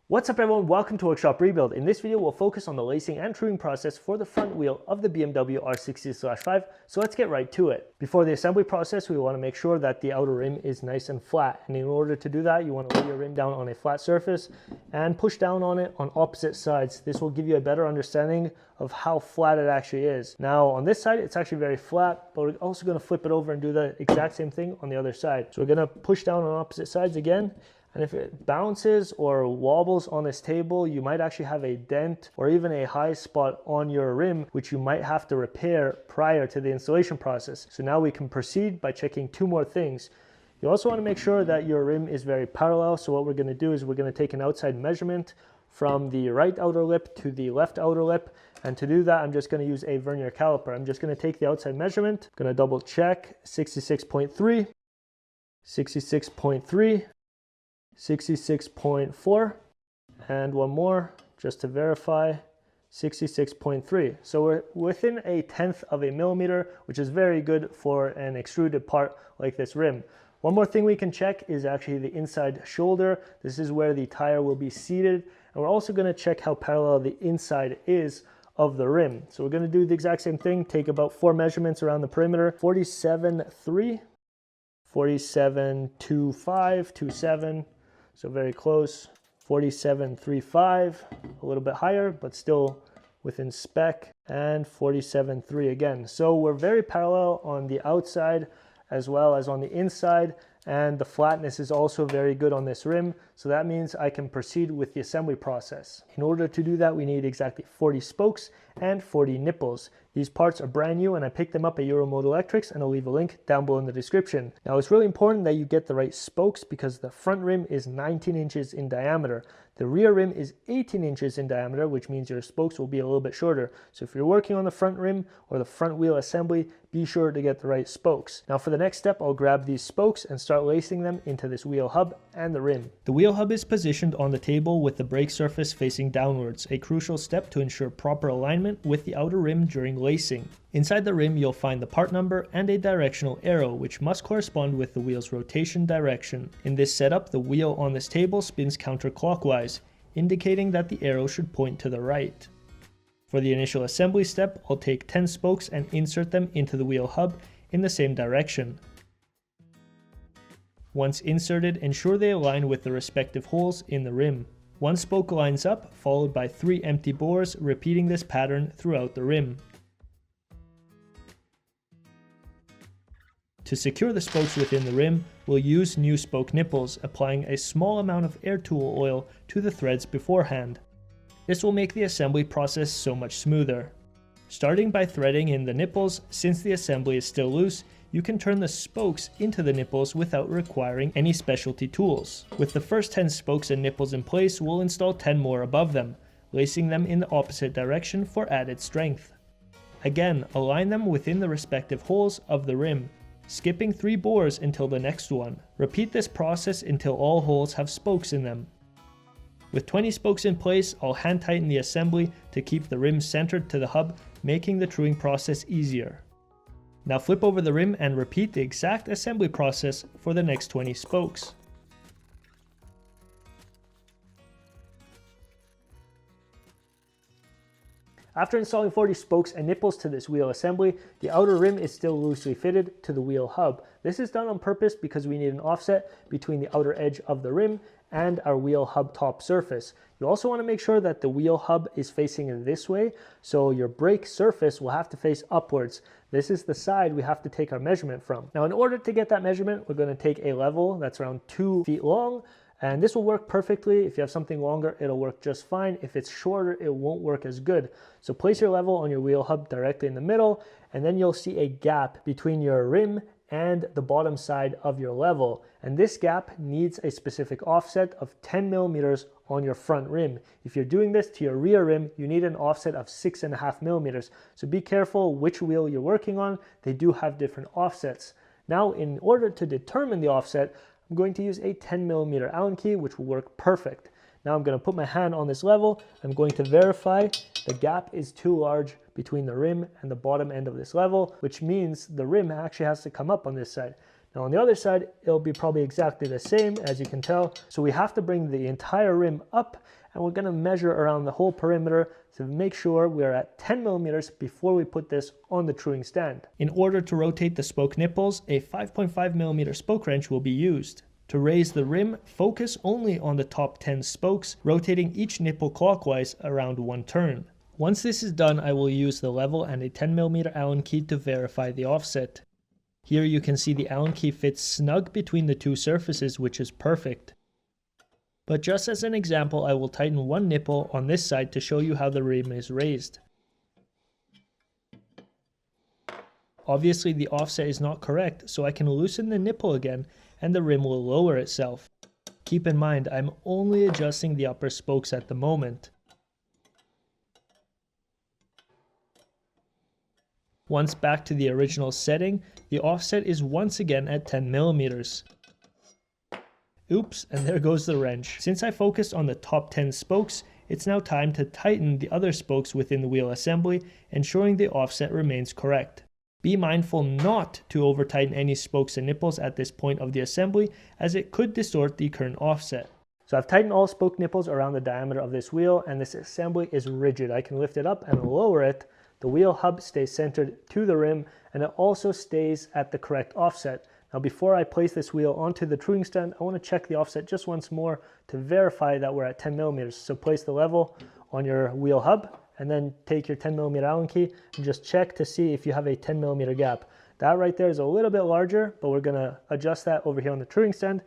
What's up everyone, welcome to Workshop Rebuild. In this video we'll focus on the lacing and truing process for the front wheel of the BMW R60/5, so let's get right to it. Before the assembly process we want to make sure that the outer rim is nice and flat, and in order to do that you want to lay your rim down on a flat surface and push down on it on opposite sides. This will give you a better understanding of how flat it actually is. Now on this side it's actually very flat, but we're also going to flip it over and do the exact same thing on the other side. So we're going to push down on opposite sides again. And if it bounces or wobbles on this table, you might actually have a dent or even a high spot on your rim, which you might have to repair prior to the installation process. So now we can proceed by checking two more things. You also want to make sure that your rim is very parallel. So what we're going to do is we're going to take an outside measurement from the right outer lip to the left outer lip. And to do that, I'm just going to use a vernier caliper. I'm just going to take the outside measurement, going to double check 66.3, 66.3, 66.4, and one more just to verify, 66.3. So we're within a tenth of a millimeter, which is very good for an extruded part like this rim. One more thing we can check is actually the inside shoulder. This is where the tire will be seated, and we're also going to check how parallel the inside is of the rim. So we're going to do the exact same thing, take about 4 measurements around the perimeter, 47.3, 47.25, 27, so very close, 47.35, a little bit higher, but still within spec, and 47.3 again. So we're very parallel on the outside as well as on the inside, and the flatness is also very good on this rim. So that means I can proceed with the assembly process. In order to do that, we need exactly 40 spokes and 40 nipples. These parts are brand new and I picked them up at Euromode Electrics, and I'll leave a link down below in the description. Now it's really important that you get the right spokes because the front rim is 19 inches in diameter. The rear rim is 18 inches in diameter, which means your spokes will be a little bit shorter. So if you're working on the front rim or the front wheel assembly, be sure to get the right spokes. Now for the next step, I'll grab these spokes and start lacing them into this wheel hub and the rim. The wheel hub is positioned on the table with the brake surface facing downwards, a crucial step to ensure proper alignment with the outer rim during lacing. Inside the rim you'll find the part number and a directional arrow, which must correspond with the wheel's rotation direction. In this setup, the wheel on this table spins counterclockwise, indicating that the arrow should point to the right. For the initial assembly step, I'll take 10 spokes and insert them into the wheel hub in the same direction. Once inserted, ensure they align with the respective holes in the rim. One spoke lines up, followed by 3 empty bores, repeating this pattern throughout the rim. To secure the spokes within the rim, we'll use new spoke nipples, applying a small amount of air tool oil to the threads beforehand. This will make the assembly process so much smoother. Starting by threading in the nipples, since the assembly is still loose, you can turn the spokes into the nipples without requiring any specialty tools. With the first 10 spokes and nipples in place, we'll install 10 more above them, lacing them in the opposite direction for added strength. Again, align them within the respective holes of the rim, skipping 3 bores until the next one. Repeat this process until all holes have spokes in them. With 20 spokes in place, I'll hand tighten the assembly to keep the rim centered to the hub, making the truing process easier. Now flip over the rim and repeat the exact assembly process for the next 20 spokes. After installing 40 spokes and nipples to this wheel assembly, the outer rim is still loosely fitted to the wheel hub. This is done on purpose because we need an offset between the outer edge of the rim and our wheel hub top surface. You also want to make sure that the wheel hub is facing this way, so your brake surface will have to face upwards. This is the side we have to take our measurement from. Now in order to get that measurement, we're going to take a level that's around 2 feet long, and this will work perfectly. If you have something longer, it'll work just fine. If it's shorter, it won't work as good. So place your level on your wheel hub directly in the middle, and then you'll see a gap between your rim and the bottom side of your level. And this gap needs a specific offset of 10 millimeters on your front rim. If you're doing this to your rear rim, you need an offset of 6.5 millimeters. So be careful which wheel you're working on. They do have different offsets. Now, in order to determine the offset, I'm going to use a 10 millimeter Allen key, which will work perfect. Now I'm going to put my hand on this level. I'm going to verify the gap is too large between the rim and the bottom end of this level, which means the rim actually has to come up on this side. Now on the other side, it'll be probably exactly the same, as you can tell. So we have to bring the entire rim up, and we're gonna measure around the whole perimeter to make sure we're at 10 millimeters before we put this on the truing stand. In order to rotate the spoke nipples, a 5.5 millimeter spoke wrench will be used. To raise the rim, focus only on the top 10 spokes, rotating each nipple clockwise around 1 turn. Once this is done, I will use the level and a 10 millimeter Allen key to verify the offset. Here you can see the Allen key fits snug between the two surfaces, which is perfect. But just as an example, I will tighten one nipple on this side to show you how the rim is raised. Obviously the offset is not correct, so I can loosen the nipple again and the rim will lower itself. Keep in mind, I'm only adjusting the upper spokes at the moment. Once back to the original setting, the offset is once again at 10 millimeters. Oops, and there goes the wrench. Since I focused on the top 10 spokes, it's now time to tighten the other spokes within the wheel assembly, ensuring the offset remains correct. Be mindful not to over tighten any spokes and nipples at this point of the assembly, as it could distort the current offset. So I've tightened all spoke nipples around the diameter of this wheel, and this assembly is rigid. I can lift it up and lower it. The wheel hub stays centered to the rim, and it also stays at the correct offset. Now before I place this wheel onto the truing stand, I want to check the offset just once more to verify that we're at 10 millimeters. So place the level on your wheel hub, and then take your 10 millimeter Allen key and just check to see if you have a 10 millimeter gap. That right there is a little bit larger, but we're gonna adjust that over here on the truing stand.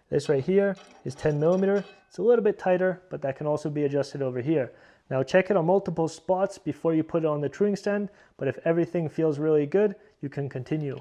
This right here is 10 millimeter. It's a little bit tighter, but that can also be adjusted over here. Now check it on multiple spots before you put it on the truing stand, but if everything feels really good, you can continue.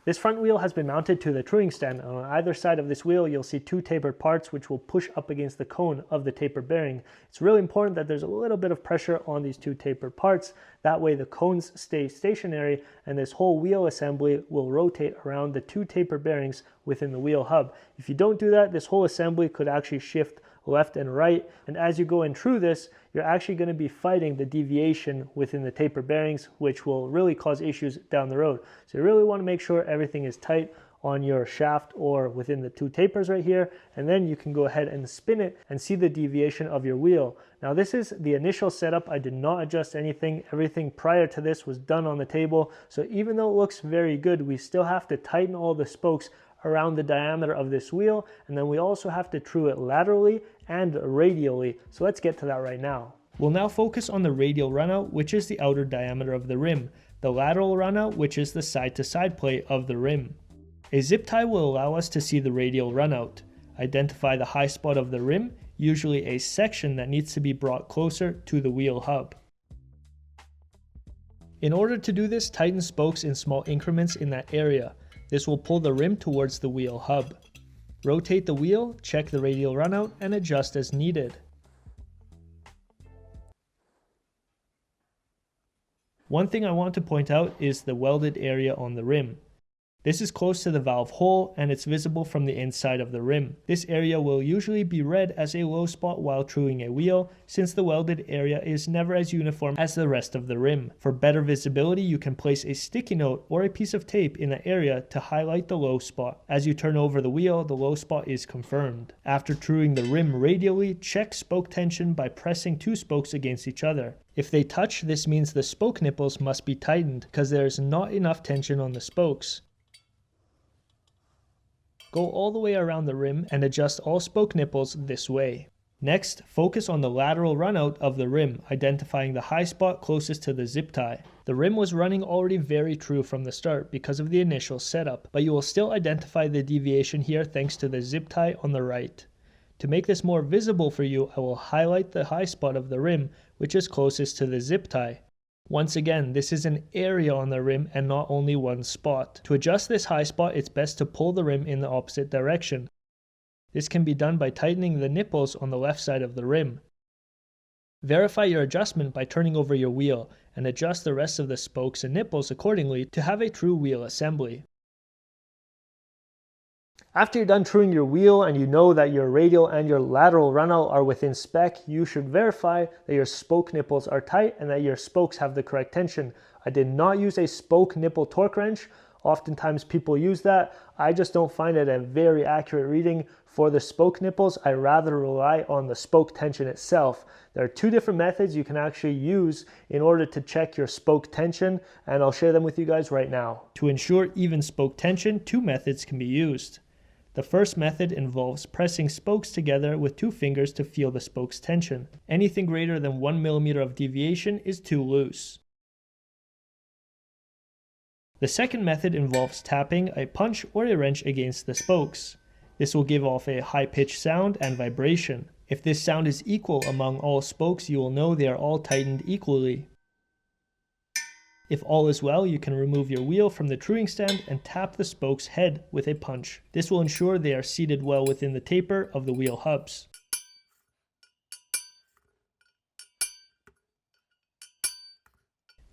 This front wheel has been mounted to the truing stand. On either side of this wheel, you'll see two tapered parts which will push up against the cone of the taper bearing. It's really important that there's a little bit of pressure on these two tapered parts. That way the cones stay stationary and this whole wheel assembly will rotate around the two taper bearings within the wheel hub. If you don't do that, this whole assembly could actually shift left and right, and as you go in through this, you're actually going to be fighting the deviation within the taper bearings, which will really cause issues down the road. So you really want to make sure everything is tight on your shaft or within the two tapers right here, and then you can go ahead and spin it and see the deviation of your wheel. Now this is the initial setup. I did not adjust anything. Everything prior to this was done on the table, so even though it looks very good, we still have to tighten all the spokes around the diameter of this wheel, and then we also have to true it laterally and radially. So let's get to that right now. We'll now focus on the radial runout, which is the outer diameter of the rim, the lateral runout, which is the side-to-side plate of the rim. A zip tie will allow us to see the radial runout. Identify the high spot of the rim, usually a section that needs to be brought closer to the wheel hub. In order to do this, tighten spokes in small increments in that area. This will pull the rim towards the wheel hub. Rotate the wheel, check the radial runout, and adjust as needed. One thing I want to point out is the welded area on the rim. This is close to the valve hole and it's visible from the inside of the rim. This area will usually be read as a low spot while truing a wheel, since the welded area is never as uniform as the rest of the rim. For better visibility, you can place a sticky note or a piece of tape in the area to highlight the low spot. As you turn over the wheel, the low spot is confirmed. After truing the rim radially, check spoke tension by pressing two spokes against each other. If they touch, this means the spoke nipples must be tightened because there is not enough tension on the spokes. Go all the way around the rim and adjust all spoke nipples this way. Next, focus on the lateral runout of the rim, identifying the high spot closest to the zip tie. The rim was running already very true from the start because of the initial setup, but you will still identify the deviation here thanks to the zip tie on the right. To make this more visible for you, I will highlight the high spot of the rim, which is closest to the zip tie. Once again, this is an area on the rim and not only one spot. To adjust this high spot, it's best to pull the rim in the opposite direction. This can be done by tightening the nipples on the left side of the rim. Verify your adjustment by turning over your wheel and adjust the rest of the spokes and nipples accordingly to have a true wheel assembly. After you're done truing your wheel and you know that your radial and your lateral runout are within spec, you should verify that your spoke nipples are tight and that your spokes have the correct tension. I did not use a spoke nipple torque wrench. Oftentimes people use that. I just don't find it a very accurate reading for the spoke nipples. I rather rely on the spoke tension itself. There are two different methods you can actually use in order to check your spoke tension, and I'll share them with you guys right now. To ensure even spoke tension, two methods can be used. The first method involves pressing spokes together with two fingers to feel the spoke's tension. Anything greater than 1 millimeter of deviation is too loose. The second method involves tapping a punch or a wrench against the spokes. This will give off a high-pitched sound and vibration. If this sound is equal among all spokes, you will know they are all tightened equally. If all is well, you can remove your wheel from the truing stand and tap the spoke's head with a punch. This will ensure they are seated well within the taper of the wheel hubs.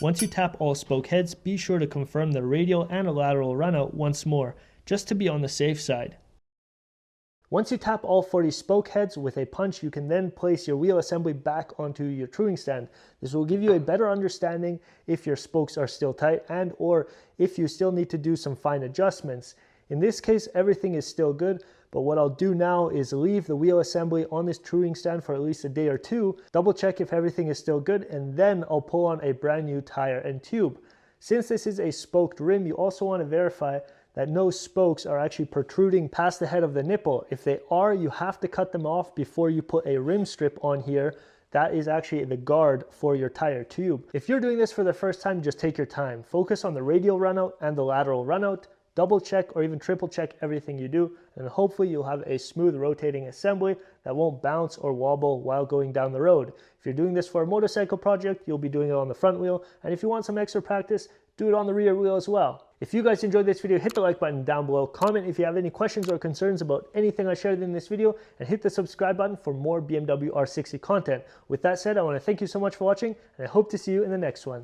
Once you tap all spoke heads, be sure to confirm the radial and lateral runout once more, just to be on the safe side. Once you tap all 40 spoke heads with a punch, you can then place your wheel assembly back onto your truing stand. This will give you a better understanding if your spokes are still tight and or if you still need to do some fine adjustments. In this case, everything is still good, but what I'll do now is leave the wheel assembly on this truing stand for at least a day or two, double check if everything is still good, and then I'll pull on a brand new tire and tube. Since this is a spoked rim, you also want to verify that no spokes are actually protruding past the head of the nipple. If they are, you have to cut them off before you put a rim strip on here. That is actually the guard for your tire tube. If you're doing this for the first time, just take your time. Focus on the radial runout and the lateral runout. Double check or even triple check everything you do, and hopefully you'll have a smooth rotating assembly that won't bounce or wobble while going down the road. If you're doing this for a motorcycle project, you'll be doing it on the front wheel, and if you want some extra practice, do it on the rear wheel as well. If you guys enjoyed this video, hit the like button down below, comment if you have any questions or concerns about anything I shared in this video, and hit the subscribe button for more BMW R60 content. With that said, I want to thank you so much for watching, and I hope to see you in the next one.